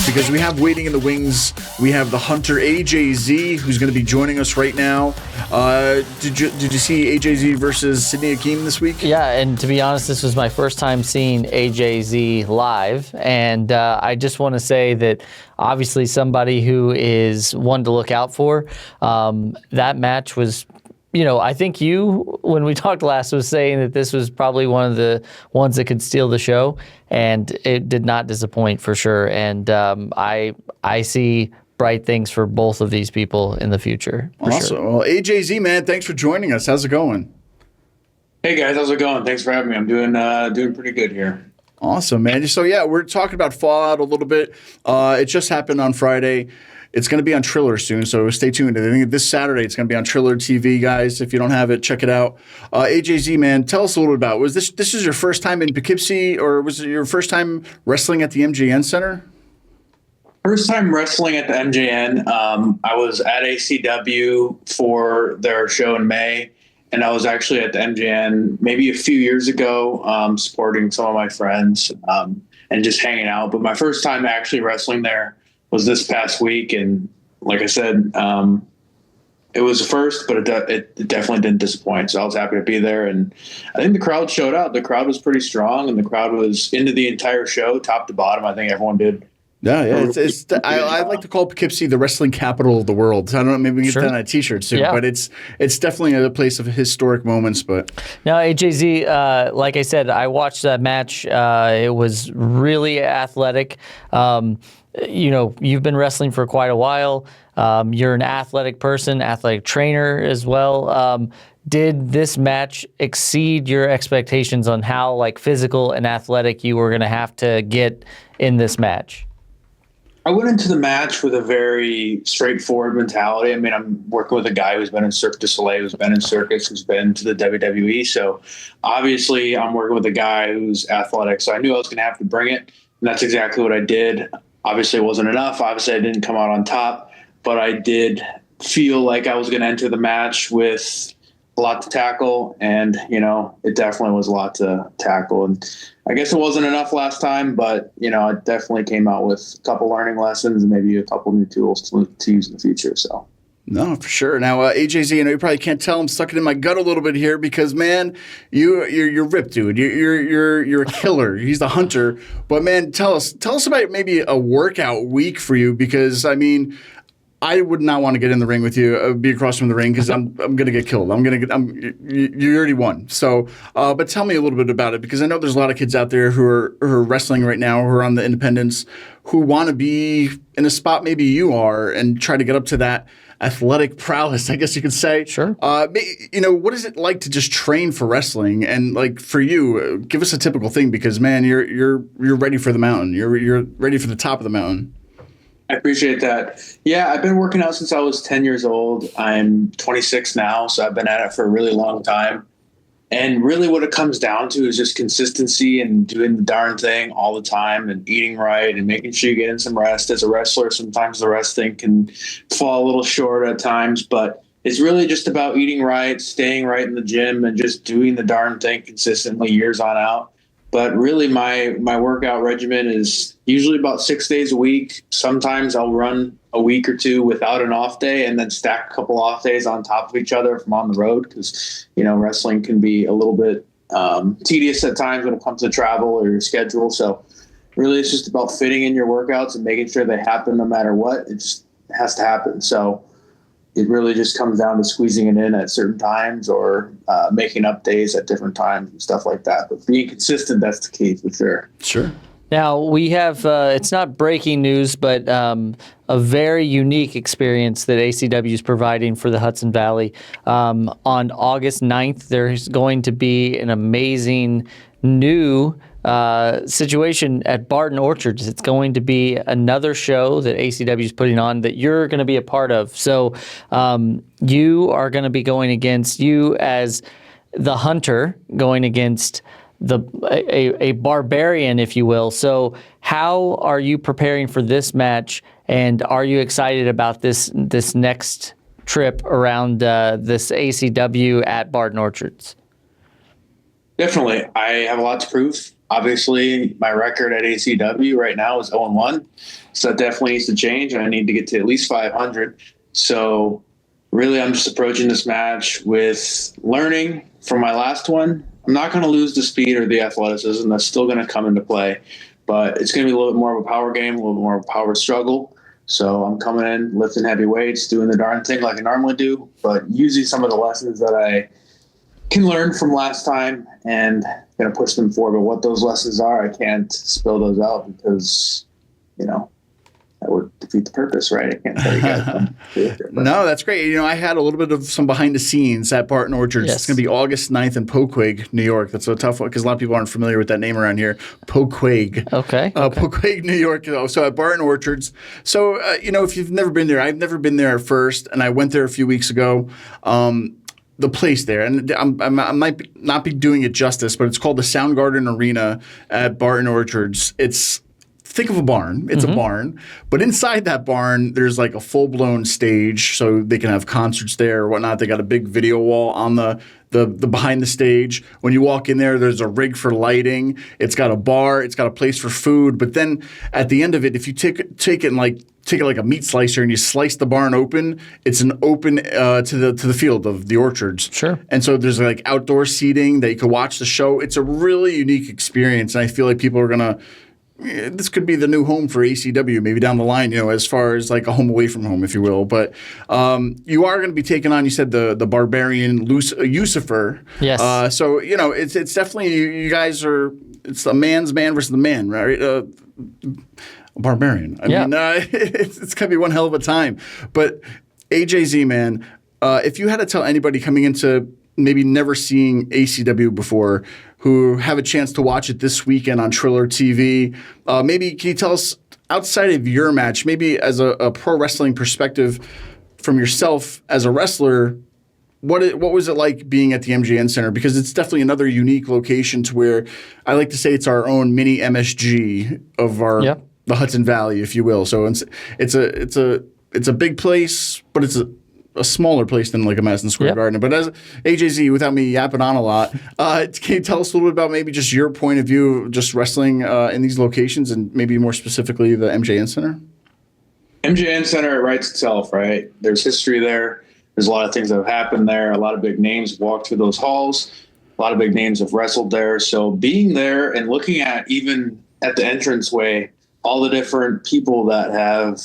Because we have waiting in the wings, we have the hunter AJZ, who's going to be joining us right now. Did you see AJZ versus Sidney Akeem this week? Yeah, and to be honest, this was my first time seeing AJZ live, and I just want to say that obviously somebody who is one to look out for. That match was, I think you, when we talked last, was saying that this was probably one of the ones that could steal the show, and it did not disappoint for sure. And I see bright things for both of these people in the future. Awesome. Sure. Well, AJZ, man, thanks for joining us. How's it going? Hey guys, how's it going? Thanks for having me. I'm doing pretty good here. Awesome, man. So yeah, we're talking about Fallout a little bit. It just happened on Friday. It's going to be on Triller soon, so stay tuned. I think this Saturday it's going to be on TrillerTV, guys. If you don't have it, check it out. AJZ, man, tell us a little bit about it. Was this is your first time in Poughkeepsie, or was it your first time wrestling at the MJN Center? First time wrestling at the MJN. I was at ACW for their show in May, and I was actually at the MJN maybe a few years ago, supporting some of my friends and just hanging out. But my first time actually wrestling there was this past week, and like I said, it was a first, but it definitely didn't disappoint. So I was happy to be there, and I think the crowd showed out. The crowd was pretty strong, and the crowd was into the entire show, top to bottom. I think everyone did. Yeah. I like to call Poughkeepsie the wrestling capital of the world. I don't know, maybe we can get that on a T-shirt soon. Yeah. But it's definitely a place of historic moments. But now, AJZ, like I said, I watched that match. It was really athletic. You've been wrestling for quite a while. You're an athletic person, athletic trainer as well. Did this match exceed your expectations on how physical and athletic you were going to have to get in this match? I went into the match with a very straightforward mentality. I mean, I'm working with a guy who's been in Cirque du Soleil, who's been in circus, who's been to the WWE. So obviously I'm working with a guy who's athletic. So I knew I was going to have to bring it. And that's exactly what I did. Obviously it wasn't enough. Obviously I didn't come out on top, but I did feel like I was going to enter the match with a lot to tackle. And, it definitely was a lot to tackle. And I guess it wasn't enough last time, but, I definitely came out with a couple learning lessons and maybe a couple new tools to use in the future. So. No, for sure. Now, AJZ, I know you probably can't tell. I'm stuck it in my gut a little bit here because, man, you're ripped, dude. You're a killer. He's the hunter. But man, tell us about maybe a workout week for you, because I mean, I would not want to get in the ring with you, be across from the ring, because I'm gonna get killed. You already won. So, but tell me a little bit about it, because I know there's a lot of kids out there who are wrestling right now, who are on the independents, who want to be in a spot maybe you are and try to get up to that athletic prowess, I guess you could say. Sure. What is it like to just train for wrestling? And for you, give us a typical thing, because man, you're ready for the mountain. You're ready for the top of the mountain. I appreciate that. Yeah, I've been working out since I was 10 years old. I'm 26 now, so I've been at it for a really long time. And really what it comes down to is just consistency and doing the darn thing all the time and eating right and making sure you get in some rest. As a wrestler, sometimes the resting can fall a little short at times, but it's really just about eating right, staying right in the gym, and just doing the darn thing consistently years on out. But really my workout regimen is usually about 6 days a week. Sometimes I'll run a week or two without an off day and then stack a couple off days on top of each other if I'm on the road, because, wrestling can be a little bit tedious at times when it comes to travel or your schedule. So really it's just about fitting in your workouts and making sure they happen no matter what. It just has to happen. So it really just comes down to squeezing it in at certain times or making up days at different times and stuff like that. But being consistent, that's the key for sure. Sure. Now, we have, it's not breaking news, but a very unique experience that ACW is providing for the Hudson Valley. On August 9th, there's going to be an amazing new situation at Barton Orchards. It's going to be another show that ACW is putting on that you're going to be a part of. So you are going to be going against, you as the hunter, going against a barbarian, if you will. So how are you preparing for this match, and are you excited about this next trip around this ACW at Barton Orchards? Definitely. I have a lot to prove. Obviously, my record at ACW right now is 0-1, so that definitely needs to change. I need to get to at least 500. So really, I'm just approaching this match with learning from my last one. I'm not going to lose the speed or the athleticism. That's still going to come into play, but it's going to be a little bit more of a power game, a little bit more of a power struggle. So I'm coming in, lifting heavy weights, doing the darn thing like I normally do, but using some of the lessons that I can learn from last time and going to push them forward. But what those lessons are, I can't spill those out because, that would defeat the purpose, right? I can't tell you guys. No, that's great. I had a little bit of some behind the scenes at Barton Orchards. Yes. It's going to be August 9th in Poquag, New York. That's a tough one because a lot of people aren't familiar with that name around here. Poquag. Okay. Poquag, New York. So at Barton Orchards. So, if you've never been there, I've never been there at first, and I went there a few weeks ago. The place there, and I might not be doing it justice, but it's called the Soundgarden Arena at Barton Orchards. Think of a barn. It's a barn, but inside that barn, there's like a full-blown stage, so they can have concerts there or whatnot. They got a big video wall on the behind the stage. When you walk in there, there's a rig for lighting. It's got a bar. It's got a place for food. But then at the end of it, if you take it like a meat slicer and you slice the barn open, it's an open to the field of the orchards. Sure. And so there's like outdoor seating that you can watch the show. It's a really unique experience, and I feel like people are gonna. This could be the new home for ACW, maybe down the line, as far as like a home away from home, if you will. But you are going to be taking on, you said, the barbarian Lucifer. Yes. So, it's definitely, you guys are, it's a man's man versus the man, right? A barbarian. I mean, it's going to be one hell of a time. But AJZ, man, if you had to tell anybody coming into maybe never seeing ACW before, who have a chance to watch it this weekend on TrillerTV, maybe can you tell us, outside of your match, maybe as a pro wrestling perspective from yourself as a wrestler, what was it like being at the MJN Center? Because it's definitely another unique location to where I like to say it's our own mini MSG of the Hudson Valley, if you will. So it's a big place, but it's a smaller place than like a Madison Square Garden. But as AJZ, without me yapping on a lot, can you tell us a little bit about maybe just your point of view of just wrestling in these locations and maybe more specifically the MJN Center? MJN Center, it writes itself, right? There's history there. There's a lot of things that have happened there. A lot of big names have walked through those halls. A lot of big names have wrestled there. So being there and looking at, even at the entranceway, all the different people that have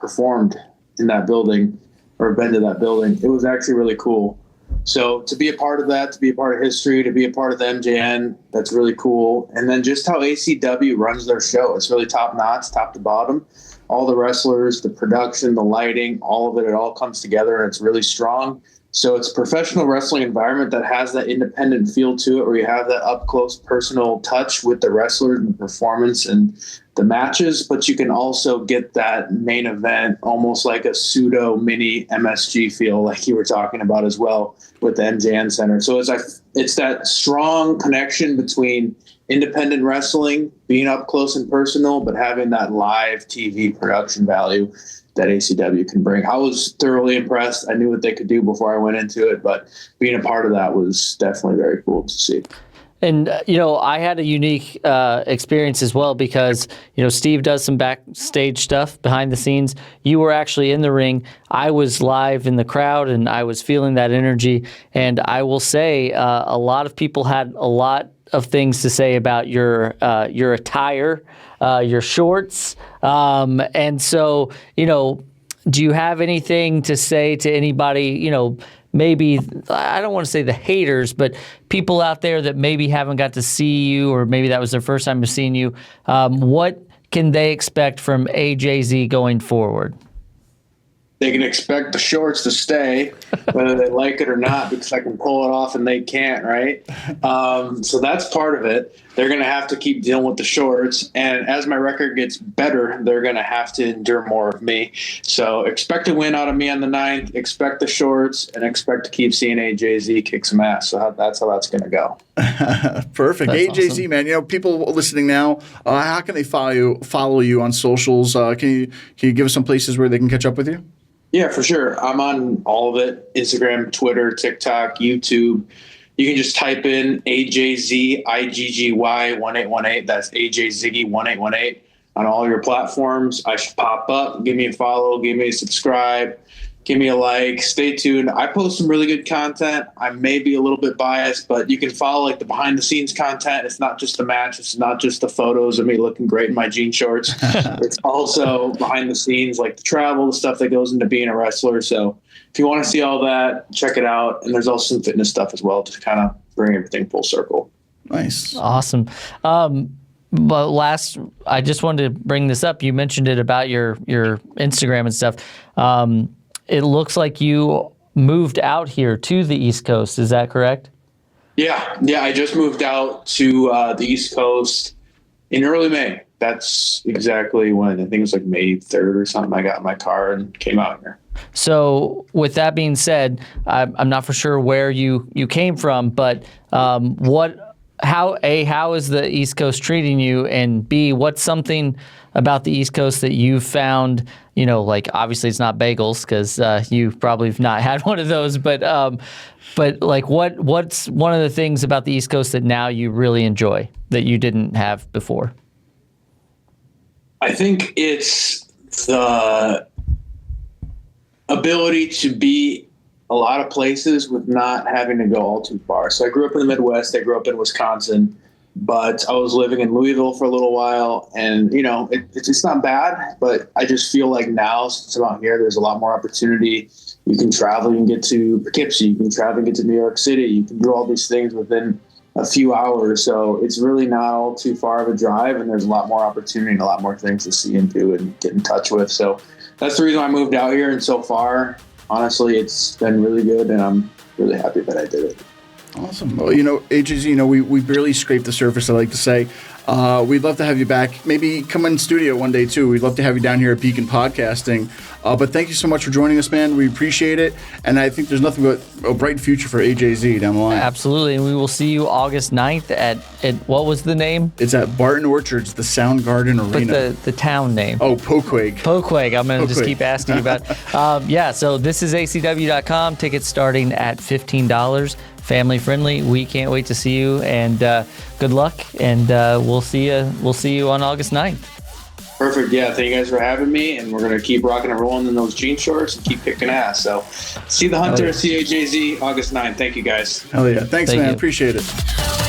performed in that building or been to that building, it was actually really cool. So to be a part of that, to be a part of history, to be a part of the MJN, that's really cool. And then just how ACW runs their show. It's really top notch, top to bottom. All the wrestlers, the production, the lighting, all of it all comes together and it's really strong. So it's a professional wrestling environment that has that independent feel to it, where you have that up close personal touch with the wrestlers and the performance and the matches, but you can also get that main event, almost like a pseudo mini MSG feel, like you were talking about as well with the MJN Center. So it's that strong connection between independent wrestling, being up close and personal, but having that live TV production value that ACW can bring. I was thoroughly impressed. I knew what they could do before I went into it, but being a part of that was definitely very cool to see. And, I had a unique experience as well because, Steve does some backstage stuff behind the scenes. You were actually in the ring. I was live in the crowd and I was feeling that energy. And I will say a lot of people had a lot of things to say about your attire, your shorts. And so, do you have anything to say to anybody, maybe, I don't want to say the haters, but people out there that maybe haven't got to see you, or maybe that was their first time of seeing you? What can they expect from AJZ going forward? They can expect the shorts to stay, whether they like it or not, because I can pull it off and they can't, right? So that's part of it. They're going to have to keep dealing with the shorts. And as my record gets better, they're going to have to endure more of me. So expect a win out of me on the 9th, expect the shorts, and expect to keep seeing AJZ kick some ass. So that's how that's going to go. Perfect. That's AJZ, awesome. Man, people listening now, how can they follow you on socials? Can you give us some places where they can catch up with you? Yeah, for sure. I'm on all of it: Instagram, Twitter, TikTok, YouTube. you can just type in AJZ IGGY 1818. That's AJ Ziggy 1818 on all your platforms. I should pop up. Give me a follow. Give me a subscribe. Give me a like. Stay tuned. I post some really good content. I may be a little bit biased, but you can follow like the behind the scenes content. It's not just the match. It's not just the photos of me looking great in my jean shorts. It's also behind the scenes, like the travel, the stuff that goes into being a wrestler. So if you want to see all that, check it out. And there's also some fitness stuff as well to kind of bring everything full circle. Nice. Awesome. But last, I just wanted to bring this up. You mentioned it about your Instagram and stuff. It looks like you moved out here to the East Coast. Is that correct? Yeah. I just moved out to the East Coast in early May. That's exactly when. I think it was like May 3rd or something. I got in my car and came out here. So with that being said, I'm not for sure where you came from, but how is the East Coast treating you? And B, what's something about the East Coast that you found, like obviously it's not bagels because you probably have not had one of those, but like what's one of the things about the East Coast that now you really enjoy that you didn't have before? I think it's the ability to be a lot of places with not having to go all too far. So I grew up in the Midwest. I grew up in Wisconsin, but I was living in Louisville for a little while, and it's not bad, but I just feel like now since I'm out here, there's a lot more opportunity. You can travel, you can get to Poughkeepsie, you can travel and get to New York City. You can do all these things within a few hours. So it's really not all too far of a drive, and there's a lot more opportunity and a lot more things to see and do and get in touch with. So that's the reason I moved out here. And so far, honestly, it's been really good, and I'm really happy that I did it. Awesome. Well, AJZ, we barely scraped the surface, I like to say. We'd love to have you back. Maybe come in studio one day, too. We'd love to have you down here at Beacon Podcasting. But thank you so much for joining us, man. We appreciate it. And I think there's nothing but a bright future for AJZ down the line. Absolutely. And we will see you August 9th at what was the name? It's at Barton Orchards, the Soundgarden Arena. But the town name. Oh, Poquag. Poquag. I'm going to just keep asking you about it. So this is ACW.com. Tickets starting at $15. Family friendly. We can't wait to see you, and good luck. And we'll see you on August 9th. Perfect. Yeah. Thank you guys for having me, and we're gonna keep rocking and rolling in those jean shorts and keep kicking ass. So, see the Hunter, see AJZ August 9th. Thank you guys. Hell yeah. Thanks, man. Appreciate it.